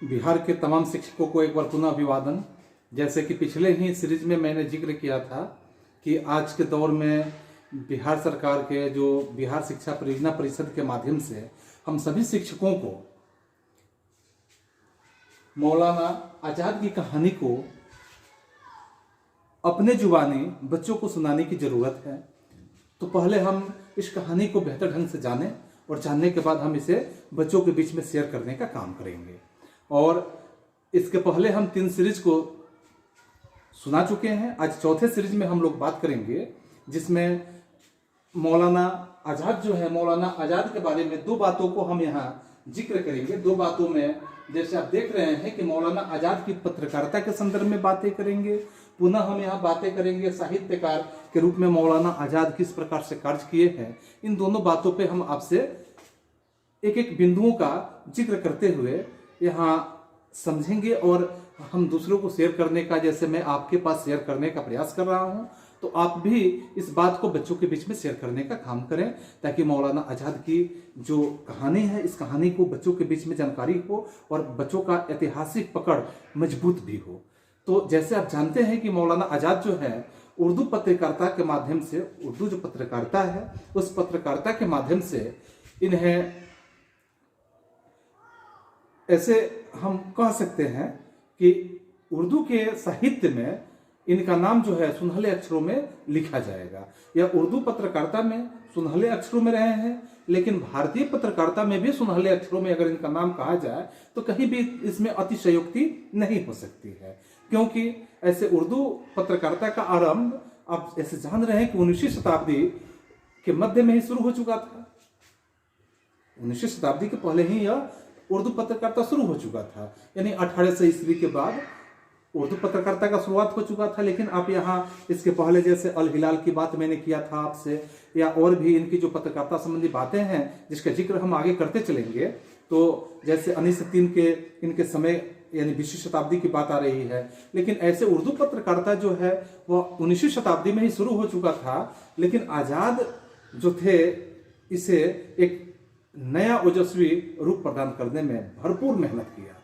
बिहार के तमाम शिक्षकों को एक बार पुनः अभिवादन। जैसे कि पिछले ही सीरीज में मैंने जिक्र किया था कि आज के दौर में बिहार सरकार के जो बिहार शिक्षा परियोजना परिषद के माध्यम से हम सभी शिक्षकों को मौलाना आजाद की कहानी को अपने जुबानी बच्चों को सुनाने की जरूरत है। तो पहले हम इस कहानी को बेहतर ढंग से जानें और जानने के बाद हम इसे बच्चों के बीच में शेयर करने का काम करेंगे। और इसके पहले हम 3 सीरीज को सुना चुके हैं। आज चौथे सीरीज में हम लोग बात करेंगे जिसमें मौलाना आजाद जो है, मौलाना आजाद के बारे में 2 बातों को हम यहाँ जिक्र करेंगे। 2 बातों में जैसे आप देख रहे हैं कि मौलाना आजाद की पत्रकारिता के संदर्भ में बातें करेंगे, पुनः हम यहाँ बातें करेंगे साहित्यकार के रूप में मौलाना आजाद किस प्रकार से कार्य किए हैं। इन दोनों बातों पे हम आपसे एक एक बिंदुओं का जिक्र करते हुए यहाँ समझेंगे और हम दूसरों को शेयर करने का, जैसे मैं आपके पास शेयर करने का प्रयास कर रहा हूँ, तो आप भी इस बात को बच्चों के बीच में शेयर करने का काम करें ताकि मौलाना आजाद की जो कहानी है, इस कहानी को बच्चों के बीच में जानकारी हो और बच्चों का ऐतिहासिक पकड़ मजबूत भी हो। तो जैसे आप जानते हैं कि मौलाना आजाद जो है उर्दू पत्रकारिता के माध्यम से, उर्दू जो पत्रकारिता है उस पत्रकारिता के माध्यम से इन्हें ऐसे हम कह सकते हैं कि उर्दू के साहित्य में इनका नाम जो है सुनहले अक्षरों में लिखा जाएगा। या उर्दू पत्रकारिता में सुनहले अक्षरों में रहे हैं, लेकिन भारतीय पत्रकारिता में भी सुनहले अक्षरों में अगर इनका नाम कहा जाए तो कहीं भी इसमें अतिशयोक्ति नहीं हो सकती है, क्योंकि ऐसे उर्दू पत्रकारिता का आरंभ आप ऐसे जान रहे हैं कि 19वीं शताब्दी के मध्य में ही शुरू हो चुका था। 19वीं शताब्दी के पहले ही यह उर्दू पत्रकारिता शुरू हो चुका था, यानी 1800 ईस्वी के बाद उर्दू पत्रकारिता का शुरुआत हो चुका था। लेकिन आप यहाँ इसके पहले जैसे अल हिलाल की बात मैंने किया था आपसे, या और भी इनकी जो पत्रकारिता संबंधी बातें हैं जिसका जिक्र हम आगे करते चलेंगे, तो जैसे 1903 के इनके समय यानी 20वीं शताब्दी की बात आ रही है। लेकिन ऐसे उर्दू पत्रकारिता जो है वह 19वीं शताब्दी में ही शुरू हो चुका था। लेकिन आजाद जो थे इसे एक नया ओजस्वी रूप प्रदान करने में भरपूर मेहनत किया,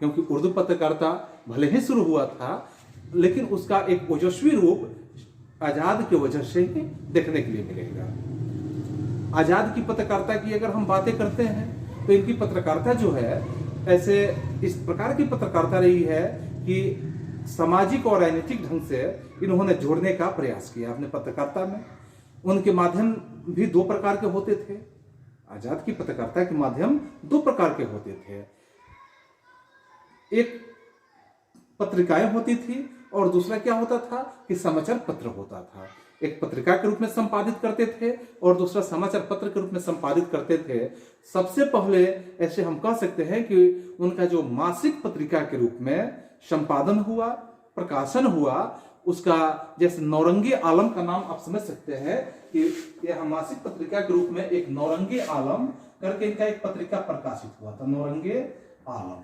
क्योंकि उर्दू पत्रकारिता भले ही शुरू हुआ था लेकिन उसका एक ओजस्वी रूप आजाद की वजह से ही देखने के लिए मिलेगा। आजाद की पत्रकारिता की अगर हम बातें करते हैं तो इनकी पत्रकारिता जो है ऐसे इस प्रकार की पत्रकारिता रही है कि सामाजिक और राजनीतिक ढंग से इन्होंने जोड़ने का प्रयास किया अपने पत्रकारिता में। उनके माध्यम भी 2 प्रकार के होते थे। आजाद की पत्रकारिता के माध्यम 2 प्रकार के होते थे। एक पत्रिकाएं होती थी और दूसरा क्या होता था कि समाचार पत्र होता था। एक पत्रिका के रूप में संपादित करते थे और दूसरा समाचार पत्र के रूप में संपादित करते थे। सबसे पहले ऐसे हम कह सकते हैं कि उनका जो मासिक पत्रिका के रूप में संपादन हुआ, प्रकाशन हुआ, उसका जैसे नौरंगी आलम का नाम आप समझ सकते हैं कि यह मासिक पत्रिका के रूप में एक नौरंगी आलम करके इनका एक पत्रिका प्रकाशित हुआ था, नौरंगे आलम।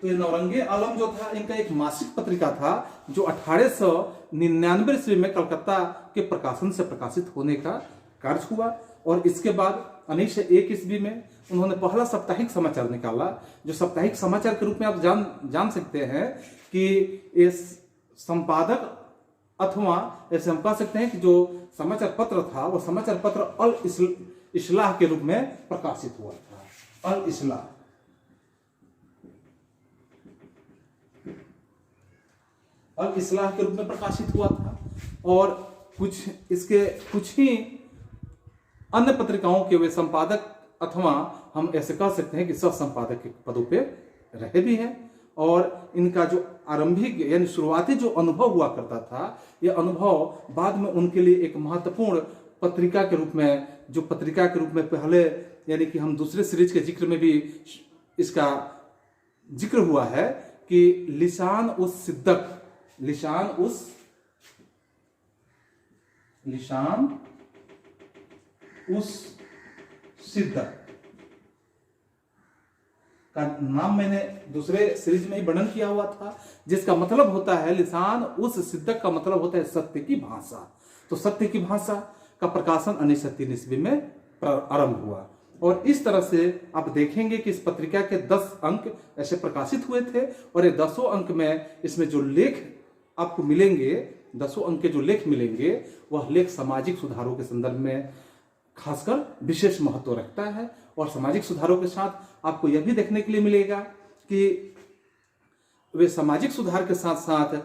तो ये नौरंगे आलम जो था इनका एक मासिक पत्रिका था जो 1899 ईस्वी में कलकत्ता के प्रकाशन से प्रकाशित होने का कार्य हुआ। और इसके बाद 1901 ईस्वी में उन्होंने पहला साप्ताहिक समाचार निकाला, जो साप्ताहिक समाचार के रूप में आप जान सकते हैं कि इस संपादक अथवा ऐसे हम कह सकते हैं कि जो समाचार पत्र था वो समाचार पत्र अल इस्लाह के रूप में प्रकाशित हुआ था। अल इस्लाह के रूप में प्रकाशित हुआ था। और कुछ ही अन्य पत्रिकाओं के वे संपादक अथवा हम ऐसे कह सकते हैं कि सह संपादक के पदों पे रहे भी हैं। और इनका जो आरंभिक यानी शुरुआती जो अनुभव हुआ करता था, यह अनुभव बाद में उनके लिए एक महत्वपूर्ण पत्रिका के रूप में, जो पत्रिका के रूप में पहले यानी कि हम दूसरे सीरीज के जिक्र में भी इसका जिक्र हुआ है कि लिसान उस सिद्दक का नाम मैंने दूसरे सीरीज में ही वर्णन किया हुआ था, जिसका मतलब होता है लिसान उस सिद्दक का मतलब होता है सत्य की भाषा। तो सत्य की भाषा का प्रकाशन 1903 ईस्वी में आरंभ हुआ। और इस तरह से आप देखेंगे कि इस पत्रिका के 10 अंक ऐसे प्रकाशित हुए थे और ये 10 अंक में इसमें जो लेख आपको मिलेंगे, 10 अंक के जो लेख मिलेंगे, वह लेख सामाजिक सुधारों के संदर्भ में खासकर विशेष महत्व रखता है। और सामाजिक सुधारों के साथ आपको यह भी देखने के लिए मिलेगा कि वे सामाजिक सुधार के साथ साथ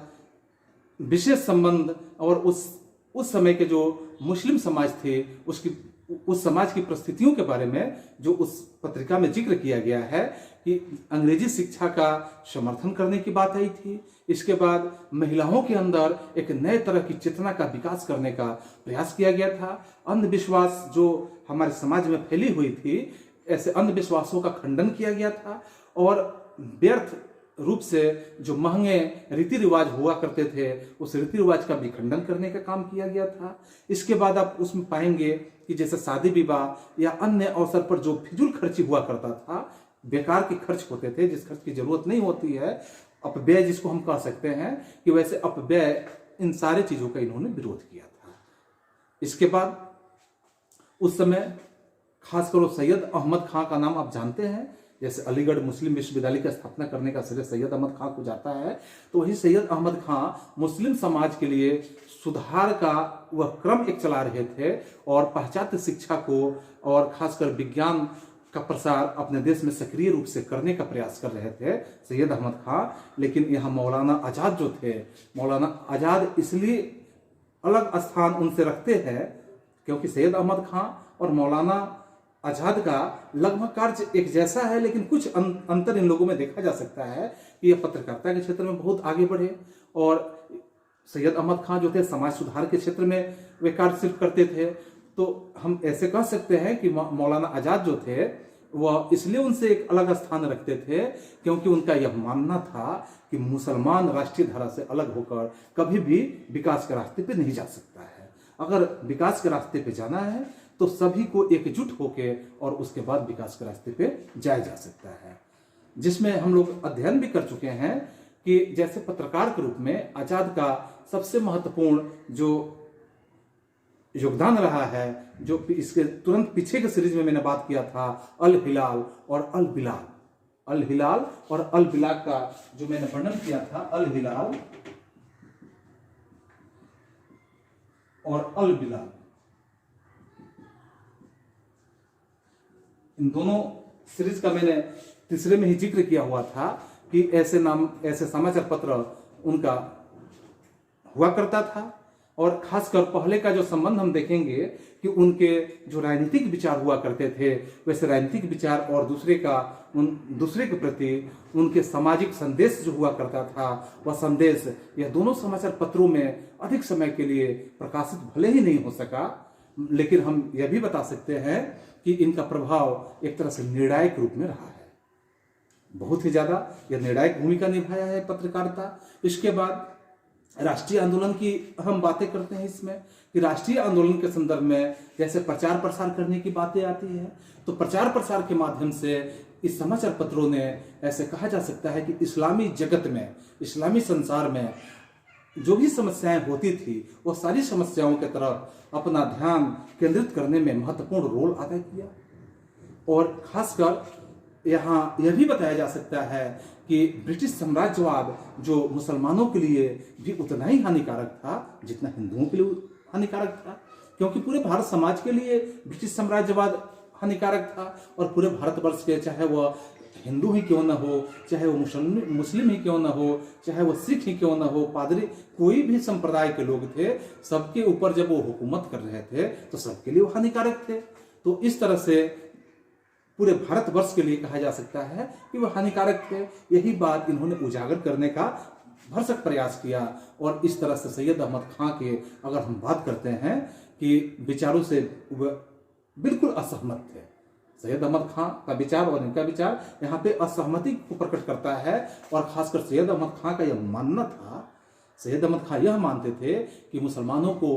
विशेष संबंध और उस समय के जो मुस्लिम समाज थे उस समाज की परिस्थितियों के बारे में जो उस पत्रिका में जिक्र किया गया है कि अंग्रेजी शिक्षा का समर्थन करने की बात आई थी। इसके बाद महिलाओं के अंदर एक नए तरह की चेतना का विकास करने का प्रयास किया गया था। अंधविश्वास जो हमारे समाज में फैली हुई थी, ऐसे अंधविश्वासों का खंडन किया गया था और व्यर्थ रूप से जो महंगे रीति रिवाज हुआ करते थे उस रीति रिवाज का भी खंडन करने का काम किया गया था। इसके बाद आप उसमें पाएंगे कि जैसे शादी विवाह या अन्य अवसर पर जो फिजूल खर्ची हुआ करता था, बेकार के खर्च होते थे जिस खर्च की जरूरत नहीं होती है, अपव्यय जिसको हम कह सकते हैं, कि वैसे अपव्यय, इन सारे चीजों का इन्होंने विरोध किया था। इसके बाद उस समय खासकर सैयद अहमद खां का नाम आप जानते हैं। जैसे अलीगढ़ मुस्लिम विश्वविद्यालय की स्थापना करने का श्रेय सैयद अहमद खां को जाता है, तो वही सैयद अहमद खां मुस्लिम समाज के लिए सुधार का वह क्रम एक चला रहे थे और पाश्चात्य शिक्षा को और खासकर विज्ञान का प्रसार अपने देश में सक्रिय रूप से करने का प्रयास कर रहे थे सैयद अहमद खां। लेकिन यहाँ मौलाना आजाद जो थे, मौलाना आजाद इसलिए अलग स्थान उनसे रखते हैं क्योंकि सैयद अहमद खां और मौलाना आजाद का लगभग कार्य एक जैसा है, लेकिन कुछ अंतर इन लोगों में देखा जा सकता है कि यह पत्रकारिता के क्षेत्र में बहुत आगे बढ़े और सैयद अहमद खां जो थे समाज सुधार के क्षेत्र में वे कार्य सिर्फ करते थे। तो हम ऐसे कह सकते हैं कि मौलाना आजाद जो थे वह इसलिए उनसे एक अलग स्थान रखते थे क्योंकि उनका यह मानना था कि मुसलमान राष्ट्रीय धारा से अलग होकर कभी भी विकास के रास्ते पे नहीं जा सकता है। अगर विकास के रास्ते पे जाना है तो सभी को एकजुट होकर और उसके बाद विकास के रास्ते पे जाया जा सकता है, जिसमें हम लोग अध्ययन भी कर चुके हैं कि जैसे पत्रकार के रूप में आजाद का सबसे महत्वपूर्ण जो योगदान रहा है, जो इसके तुरंत पीछे के सीरीज में मैंने बात किया था, अल हिलाल और अल बिलाल, अल हिलाल और अल बिलाल का जो मैंने वर्णन किया था, अल हिलाल और अल बिलाल, इन दोनों सीरीज का मैंने तीसरे में ही जिक्र किया हुआ था कि ऐसे समाचार पत्र उनका हुआ करता था। और खासकर पहले का जो संबंध हम देखेंगे कि उनके जो राजनीतिक विचार हुआ करते थे, वैसे राजनीतिक विचार और दूसरे के प्रति उनके सामाजिक संदेश जो हुआ करता था, वह संदेश यह दोनों समाचार पत्रों में अधिक समय के लिए प्रकाशित भले ही नहीं हो सका, लेकिन हम यह भी बता सकते हैं कि इनका प्रभाव एक तरह से निर्णायक रूप में रहा है। बहुत ही ज्यादा यह निर्णायक भूमिका निभाया है पत्रकारिता। इसके बाद राष्ट्रीय आंदोलन की हम बातें करते हैं इसमें कि राष्ट्रीय आंदोलन के संदर्भ में जैसे प्रचार प्रसार करने की बातें आती है, तो प्रचार प्रसार के माध्यम से इस समाचार पत्रों ने ऐसे कहा जा सकता है कि इस्लामी जगत में, इस्लामी संसार में जो भी समस्याएं होती थी वो सारी समस्याओं के तरफ अपना ध्यान केंद्रित करने में महत्वपूर्ण रोल अदा किया। और खासकर यहाँ यह भी बताया जा सकता है कि ब्रिटिश साम्राज्यवाद जो मुसलमानों के लिए भी उतना ही हानिकारक था जितना हिंदुओं के लिए हानिकारक था, क्योंकि पूरे भारत समाज के लिए ब्रिटिश साम्राज्यवाद हानिकारक था और पूरे भारतवर्ष के, चाहे वह हिंदू ही क्यों न हो, चाहे वो मुस्लिम ही क्यों न हो, चाहे वो सिख ही क्यों न हो, पादरी, कोई भी संप्रदाय के लोग थे, सबके ऊपर जब वो हुकूमत कर रहे थे तो सबके लिए वो हानिकारक थे। तो इस तरह से पूरे भारतवर्ष के लिए कहा जा सकता है कि वह हानिकारक थे। यही बात इन्होंने उजागर करने का भरसक प्रयास किया। और इस तरह से सैयद अहमद खां के अगर हम बात करते हैं कि विचारों से बिल्कुल असहमत थे, सैयद अहमद खां का विचार और इनका विचार यहाँ पे असहमति को प्रकट करता है। और खासकर सैयद अहमद खां का यह मानना था, सैयद अहमद खां यह मानते थे कि मुसलमानों को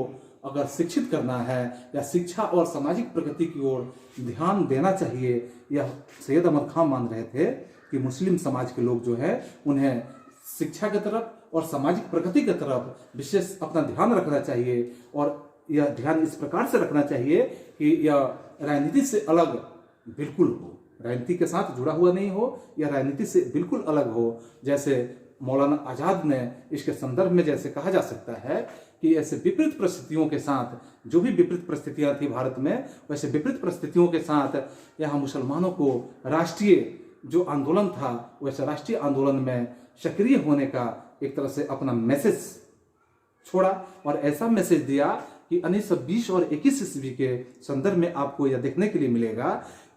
अगर शिक्षित करना है या शिक्षा और सामाजिक प्रगति की ओर ध्यान देना चाहिए, यह सैयद अहमद खां मान रहे थे कि मुस्लिम समाज के लोग जो है उन्हें शिक्षा की तरफ और सामाजिक प्रगति की तरफ विशेष अपना ध्यान रखना चाहिए। और यह ध्यान इस प्रकार से रखना चाहिए कि यह राजनीति से अलग बिल्कुल हो, राजनीति के साथ जुड़ा हुआ नहीं हो या राजनीति से बिल्कुल अलग हो। जैसे मौलाना आज़ाद ने इसके संदर्भ में जैसे कहा जा सकता है कि ऐसे विपरीत परिस्थितियों के साथ, जो भी विपरीत परिस्थितियां थी भारत में, वैसे विपरीत परिस्थितियों के साथ यहाँ मुसलमानों को राष्ट्रीय जो आंदोलन था वैसे राष्ट्रीय आंदोलन में सक्रिय होने का एक तरह से अपना मैसेज छोड़ा और ऐसा मैसेज दिया कि 1920 और 21 ईस्वी के संदर्भ में आपको यह देखने के लिए मिलेगा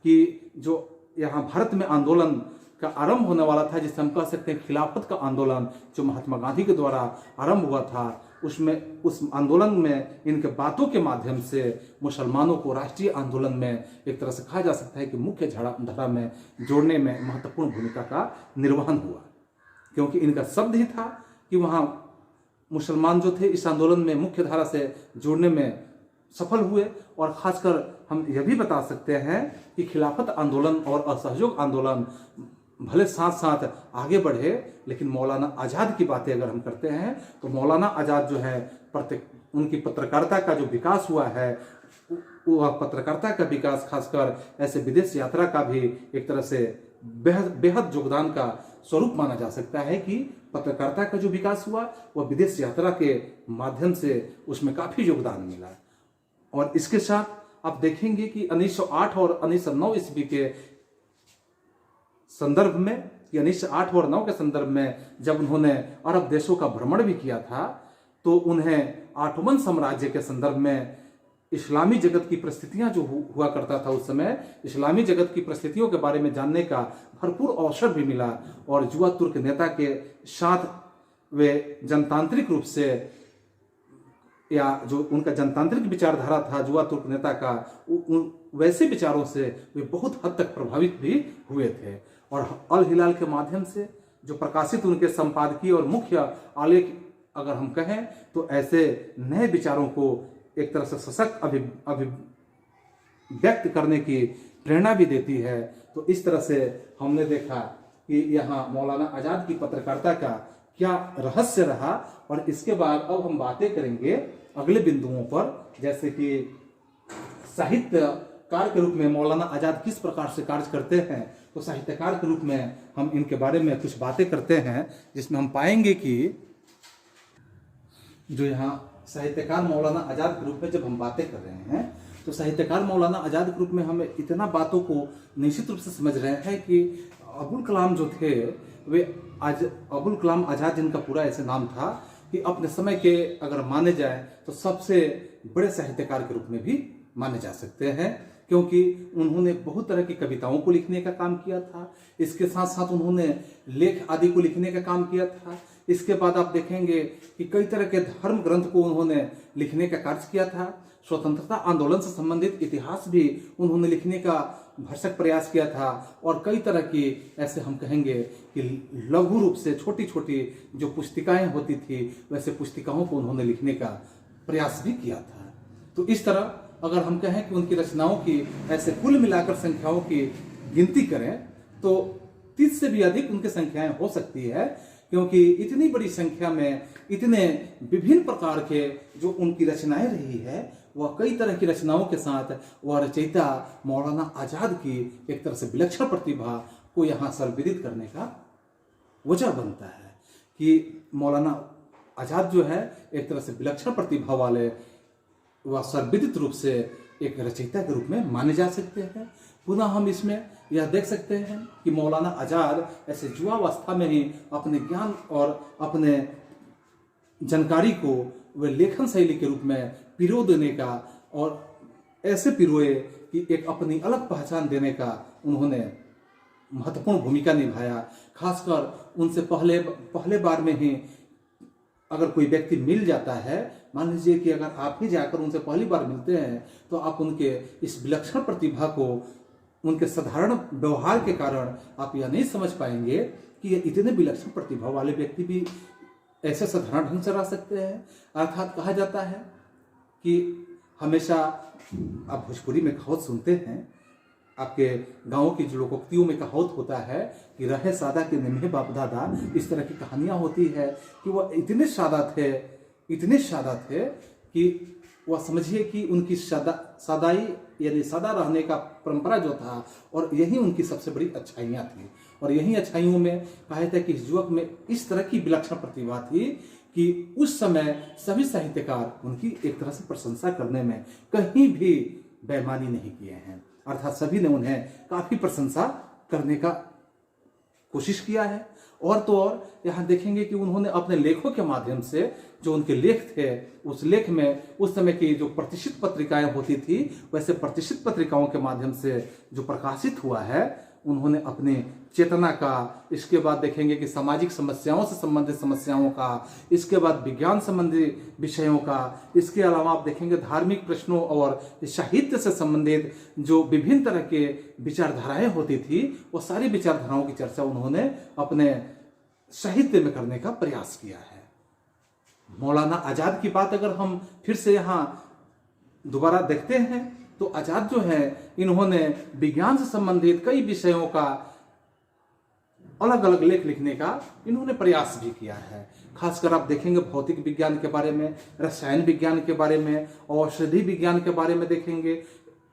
कि जो यहाँ भारत में आंदोलन का आरंभ होने वाला था, जिसे हम कह सकते हैं खिलाफत का आंदोलन, जो महात्मा गांधी के द्वारा आरंभ हुआ था, उसमें उस आंदोलन में इनके बातों के माध्यम से मुसलमानों को राष्ट्रीय आंदोलन में एक तरह से कहा जा सकता है कि मुख्य धारा में जोड़ने में महत्वपूर्ण भूमिका का निर्वहन हुआ, क्योंकि इनका शब्द ही था कि वहाँ मुसलमान जो थे इस आंदोलन में मुख्य धारा से जोड़ने में सफल हुए। और खासकर हम यह भी बता सकते हैं कि खिलाफत आंदोलन और असहयोग आंदोलन भले साथ साथ आगे बढ़े, लेकिन मौलाना आज़ाद की बातें अगर हम करते हैं तो मौलाना आज़ाद जो है उनकी पत्रकारिता का जो विकास हुआ है, वह पत्रकारिता का विकास खासकर ऐसे विदेश यात्रा का भी एक तरह से बेहद योगदान का स्वरूप माना जा सकता है कि पत्रकारिता का जो विकास हुआ वह विदेश यात्रा के माध्यम से उसमें काफ़ी योगदान मिला। और इसके साथ आप देखेंगे कि 1908 और 1909 ईस्वी के संदर्भ में, कि 1908 और 9 के संदर्भ में जब उन्होंने अरब देशों का भ्रमण भी किया था, तो उन्हें ऑटोमन साम्राज्य के संदर्भ में इस्लामी जगत की परिस्थितियां जो हुआ करता था उस समय, इस्लामी जगत की परिस्थितियों के बारे में जानने का भरपूर अवसर भी मिला। और जुआ तुर्क नेता के साथ वे जनतांत्रिक रूप से, या जो उनका जनतांत्रिक विचारधारा था जुआ तुर्क नेता का, वैसे विचारों से वे बहुत हद तक प्रभावित भी हुए थे। और अल हिलाल के माध्यम से जो प्रकाशित उनके संपादकीय और मुख्य आलेख अगर हम कहें तो ऐसे नए विचारों को एक तरह से सशक्त अभिव्यक्त करने की प्रेरणा भी देती है। तो इस तरह से हमने देखा कि यहाँ मौलाना आज़ाद की पत्रकारिता का क्या रहस्य रहा। और इसके बाद अब हम बातें करेंगे अगले बिंदुओं पर, जैसे कि साहित्यकार के रूप में मौलाना आज़ाद किस प्रकार से कार्य करते हैं। तो साहित्यकार के रूप में हम इनके बारे में कुछ बातें करते हैं, जिसमें हम पाएंगे कि जो यहाँ साहित्यकार मौलाना आज़ाद के रूप में जब हम बातें कर रहे हैं, तो साहित्यकार मौलाना आज़ाद के रूप में हमें इतना बातों को निश्चित रूप से समझ रहे हैं कि अबुल कलाम जो थे, वे अबुल कलाम आज़ाद जिनका पूरा ऐसे नाम था कि अपने समय के अगर माने जाए तो सबसे बड़े साहित्यकार के रूप में भी माने जा सकते हैं, क्योंकि उन्होंने बहुत तरह की कविताओं को लिखने का काम किया था। इसके साथ साथ उन्होंने लेख आदि को लिखने का काम किया था। इसके बाद आप देखेंगे कि कई तरह के धर्म ग्रंथ को उन्होंने लिखने का कार्य किया था। स्वतंत्रता आंदोलन से संबंधित इतिहास भी उन्होंने लिखने का भरसक प्रयास किया था। और कई तरह की ऐसे हम कहेंगे कि लघु रूप से छोटी छोटी जो पुस्तिकाएं होती थी, वैसे पुस्तिकाओं को उन्होंने लिखने का प्रयास भी किया था। तो इस तरह अगर हम कहें कि उनकी रचनाओं की ऐसे कुल मिलाकर संख्याओं की गिनती करें तो 30 से भी अधिक उनकी संख्याएं हो सकती है, क्योंकि इतनी बड़ी संख्या में इतने विभिन्न प्रकार के जो उनकी रचनाएं रही है, वह कई तरह की रचनाओं के साथ वह रचयिता मौलाना आज़ाद की एक तरह से विलक्षण प्रतिभा को यहाँ सर्वविदित करने का वजह बनता है कि मौलाना आज़ाद जो है एक तरह से विलक्षण प्रतिभा वाले वह सर्वविदित रूप से एक रचयिता के रूप में माने जा सकते हैं। पुनः हम इसमें यह देख सकते हैं कि मौलाना आज़ाद ऐसे युवावस्था में ही अपने ज्ञान और अपने जानकारी को वे लेखन शैली के रूप में पिरो देने का और ऐसे पिरोए कि एक अपनी अलग पहचान देने का उन्होंने महत्वपूर्ण भूमिका निभाया। खासकर उनसे पहले बार में ही अगर कोई व्यक्ति मिल जाता है, मान लीजिए कि अगर आप ही जाकर उनसे पहली बार मिलते हैं, तो आप उनके इस विलक्षण प्रतिभा को, उनके साधारण व्यवहार के कारण आप यह नहीं समझ पाएंगे कि ये इतने विलक्षण प्रतिभा वाले व्यक्ति भी ऐसे साधारण ढंग से रह सकते हैं। अर्थात कहा जाता है कि हमेशा आप भोजपुरी में कहावत सुनते हैं, आपके गाँव की जो लोकोक्तियों में कहावत होता है कि रहे सादा के निम्हे बाप दादा। इस तरह की कहानियाँ होती है कि वह इतने सादा थे कि वह समझिए कि उनकी सादाई यानी सदा रहने का परंपरा जो था, और यही उनकी सबसे बड़ी अच्छाइयाँ थी। और यही अच्छाइयों में कहा था कि इस युवक में इस तरह की विलक्षण प्रतिभा थी कि उस समय सभी साहित्यकार उनकी एक तरह से प्रशंसा करने में कहीं भी बेईमानी नहीं किए हैं, अर्थात सभी ने उन्हें काफी प्रशंसा करने का कोशिश किया है। और तो और यहाँ देखेंगे कि उन्होंने अपने लेखों के माध्यम से, जो उनके लेख थे, उस लेख में उस समय की जो प्रतिष्ठित पत्रिकाएं होती थी, वैसे प्रतिष्ठित पत्रिकाओं के माध्यम से जो प्रकाशित हुआ है, उन्होंने अपने चेतना का, इसके बाद देखेंगे कि सामाजिक समस्याओं से संबंधित समस्याओं का, इसके बाद विज्ञान संबंधी विषयों का, इसके अलावा आप देखेंगे धार्मिक प्रश्नों और साहित्य से संबंधित जो विभिन्न तरह के विचारधाराएं होती थी, वो सारी विचारधाराओं की चर्चा उन्होंने अपने साहित्य में करने का प्रयास किया है। मौलाना आजाद की बात अगर हम फिर से यहाँ दोबारा देखते हैं तो आजाद जो है, इन्होंने विज्ञान से संबंधित कई विषयों का अलग अलग लेख लिखने का इन्होंने प्रयास भी किया है। खासकर आप देखेंगे भौतिक विज्ञान के बारे में, रसायन विज्ञान के बारे में, औषधि विज्ञान के बारे में देखेंगे।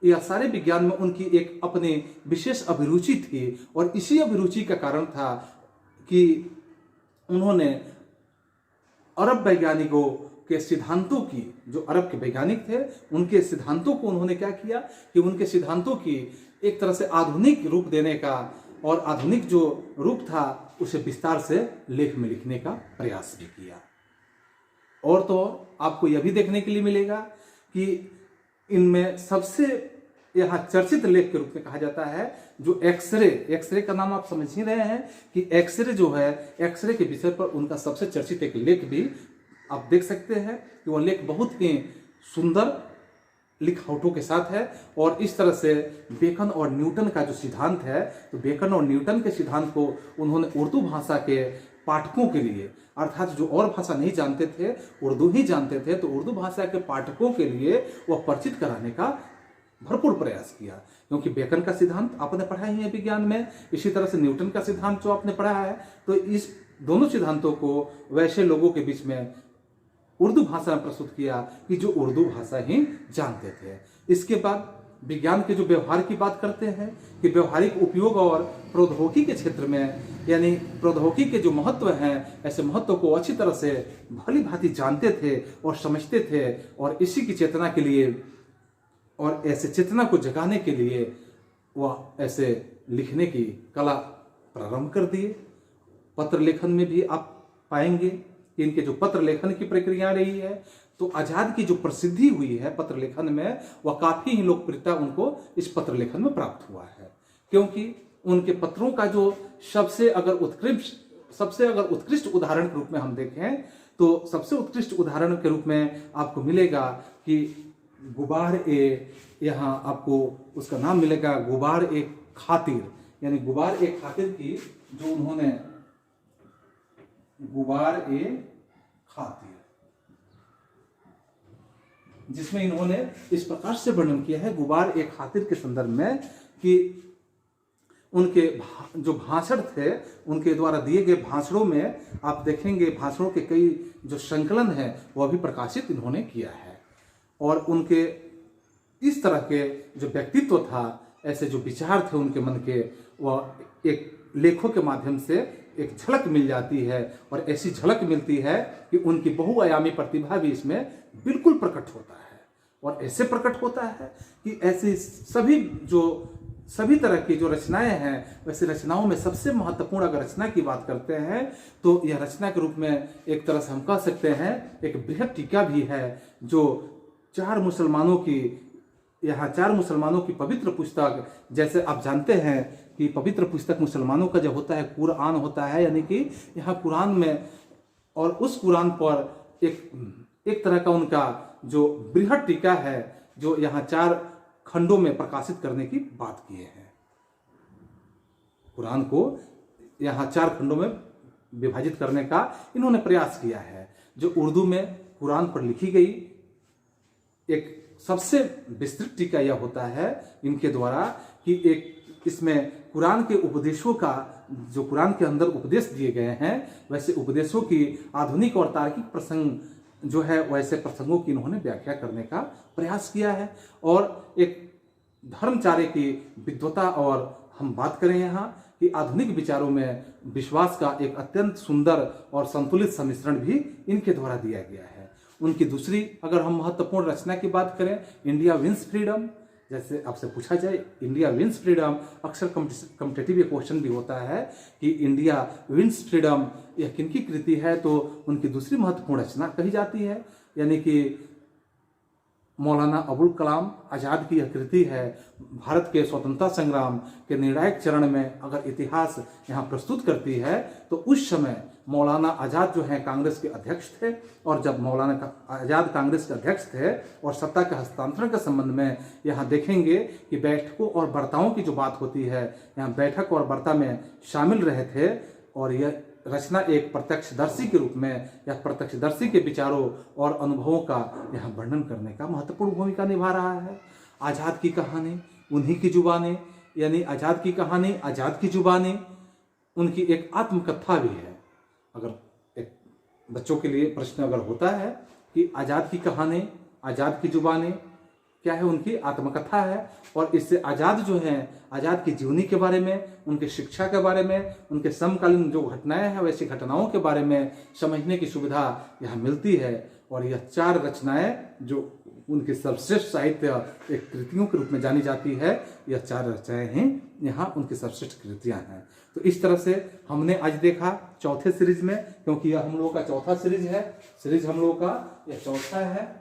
यह सारे विज्ञान में उनकी एक अपनी विशेष अभिरुचि थी, और इसी अभिरुचि का कारण था कि उन्होंने अरब वैज्ञानिकों के सिद्धांतों की, जो अरब के वैज्ञानिक थे, उनके सिद्धांतों को उन्होंने क्या किया कि उनके सिद्धांतों की एक तरह से आधुनिक रूप देने का, और आधुनिक जो रूप था उसे विस्तार से लेख में लिखने का प्रयास भी किया। और तो आपको यह भी देखने के लिए मिलेगा कि इनमें सबसे यहाँ चर्चित लेख के रूप में कहा जाता है जो एक्सरे का नाम आप समझ ही रहे हैं कि एक्सरे जो है, एक्सरे के विषय पर उनका सबसे चर्चित एक लेख भी आप देख सकते हैं कि वह लेख बहुत ही सुंदर लिखावटों के साथ है। और इस तरह से बेकन और न्यूटन का जो सिद्धांत है, तो बेकन और न्यूटन के सिद्धांत को उन्होंने उर्दू भाषा के पाठकों के लिए, अर्थात जो और भाषा नहीं जानते थे, उर्दू ही जानते थे, तो उर्दू भाषा के पाठकों के लिए वह परिचित कराने का भरपूर प्रयास किया। क्योंकि बेकन का सिद्धांत आपने पढ़ा ही है विज्ञान में, इसी तरह से न्यूटन का सिद्धांत जो आपने पढ़ा है, तो इस दोनों सिद्धांतों को वैसे लोगों के बीच में उर्दू भाषा में प्रस्तुत किया कि जो उर्दू भाषा ही जानते थे। इसके बाद विज्ञान के जो व्यवहार की बात करते हैं कि व्यवहारिक उपयोग और प्रौद्योगिकी के क्षेत्र में, यानी प्रौद्योगिकी के जो महत्व हैं, ऐसे महत्व को अच्छी तरह से भली भांति जानते थे और समझते थे, और इसी की चेतना के लिए और ऐसे चेतना को जगाने के लिए वह ऐसे लिखने की कला प्रारंभ कर दिए। पत्र लेखन में भी आप पाएंगे कि इनके जो पत्र लेखन की प्रक्रिया रही है, तो आजाद की जो प्रसिद्धि हुई है पत्र लेखन में, वह काफी ही लोकप्रियता उनको इस पत्र लेखन में प्राप्त हुआ है। क्योंकि उनके पत्रों का जो सबसे अगर उत्कृष्ट उदाहरण के रूप में हम देखें, तो सबसे उत्कृष्ट उदाहरण के रूप में आपको मिलेगा कि गुबार ए, यहाँ आपको उसका नाम मिलेगा गुबार ए खातिर, यानी गुबार ए खातिर की जो उन्होंने गुबार ए खातिर, जिसमें इन्होंने इस प्रकार से वर्णन किया है गुबार ए खातिर के संदर्भ में कि उनके जो भाषण थे, उनके द्वारा दिए गए भाषणों में आप देखेंगे भाषणों के कई जो संकलन है वह भी प्रकाशित इन्होंने किया है। और उनके इस तरह के जो व्यक्तित्व था, ऐसे जो विचार थे उनके मन के, वह एक लेखों के माध्यम से एक झलक मिल जाती है, और ऐसी झलक मिलती है कि उनकी बहुआयामी प्रतिभा भी इसमें बिल्कुल प्रकट होता है। और ऐसे प्रकट होता है कि ऐसी सभी तरह की जो रचनाएं हैं, वैसे रचनाओं में सबसे महत्वपूर्ण अगर रचना की बात करते हैं तो यह रचना के रूप में एक तरह से हम कह सकते हैं एक बृहद टीका भी है, जो चार मुसलमानों की पवित्र पुस्तक, जैसे आप जानते हैं कि पवित्र पुस्तक मुसलमानों का जो होता है कुरान होता है, यानी कि यहाँ कुरान में, और उस कुरान पर एक तरह का उनका जो बृहद टीका है, जो यहाँ 4 खंडों में प्रकाशित करने की बात किए हैं। कुरान को यहाँ 4 खंडों में विभाजित करने का इन्होंने प्रयास किया है। जो उर्दू में कुरान पर लिखी गई एक सबसे विस्तृत टीका यह होता है इनके द्वारा कि एक इसमें कुरान के उपदेशों का, जो कुरान के अंदर उपदेश दिए गए हैं, वैसे उपदेशों की आधुनिक और तार्किक प्रसंग जो है, वैसे प्रसंगों की इन्होंने व्याख्या करने का प्रयास किया है। और एक धर्मचार्य की विद्वता, और हम बात करें यहाँ कि आधुनिक विचारों में विश्वास का एक अत्यंत सुंदर और संतुलित सम्मिश्रण भी इनके द्वारा दिया गया है। उनकी दूसरी अगर हम महत्वपूर्ण रचना की बात करें, इंडिया विंस फ्रीडम, जैसे आपसे पूछा जाए इंडिया विंस फ्रीडम, अक्सर कॉम्पिटिटिव क्वेश्चन भी होता है कि इंडिया विंस फ्रीडम यह किनकी कृति है, तो उनकी दूसरी महत्वपूर्ण रचना कही जाती है, यानी कि मौलाना अबुल कलाम आज़ाद की यह कृति है। भारत के स्वतंत्रता संग्राम के निर्णायक चरण में अगर इतिहास यहाँ प्रस्तुत करती है, तो उस समय मौलाना आज़ाद जो हैं कांग्रेस के अध्यक्ष थे, और जब मौलाना आज़ाद कांग्रेस के अध्यक्ष थे और सत्ता के हस्तांतरण के संबंध में यहाँ देखेंगे कि बैठकों और वार्ताओं की जो बात होती है, यहाँ बैठक और वार्ता में शामिल रहे थे, और यह रचना एक प्रत्यक्षदर्शी के रूप में या प्रत्यक्षदर्शी के विचारों और अनुभवों का यहाँ वर्णन करने का महत्वपूर्ण भूमिका निभा रहा है। आज़ाद की कहानी उन्हीं की जुबानी, यानी आज़ाद की कहानी आज़ाद की जुबानी, उनकी एक आत्मकथा भी है। अगर एक बच्चों के लिए प्रश्न अगर होता है कि आज़ाद की कहानी आज़ाद की जुबानी क्या है, उनकी आत्मकथा है, और इससे आज़ाद जो हैं, आज़ाद की जीवनी के बारे में, उनके शिक्षा के बारे में, उनके समकालीन जो घटनाएं हैं वैसी घटनाओं के बारे में समझने की सुविधा यहाँ मिलती है। और यह 4 रचनाएं जो उनकी सर्वश्रेष्ठ साहित्य एक कृतियों के रूप में जानी जाती है, यह 4 रचनाएं हैं यहाँ उनकी सर्वश्रेष्ठ कृतियाँ हैं। तो इस तरह से हमने आज देखा चौथे सीरीज में, क्योंकि यह हम लोगों का चौथा सीरीज है, सीरीज हम लोगों का यह चौथा है,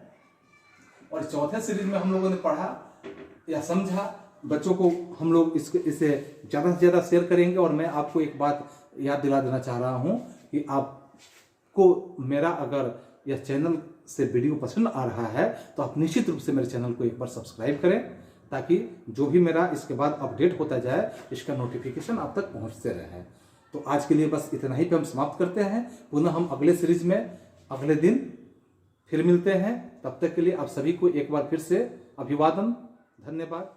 और चौथे सीरीज में हम लोगों ने पढ़ा या समझा। बच्चों को हम लोग इसे ज़्यादा से ज़्यादा शेयर करेंगे। और मैं आपको एक बात याद दिला देना चाह रहा हूँ कि आपको मेरा अगर यह चैनल से वीडियो पसंद आ रहा है, तो आप निश्चित रूप से मेरे चैनल को एक बार सब्सक्राइब करें, ताकि जो भी मेरा इसके बाद अपडेट होता जाए, इसका नोटिफिकेशन आप तक पहुँचते रहे। तो आज के लिए बस इतना ही पे हम समाप्त करते हैं। पुनः हम अगले सीरीज में अगले दिन फिर मिलते हैं। तब तक के लिए आप सभी को एक बार फिर से अभिवादन, धन्यवाद।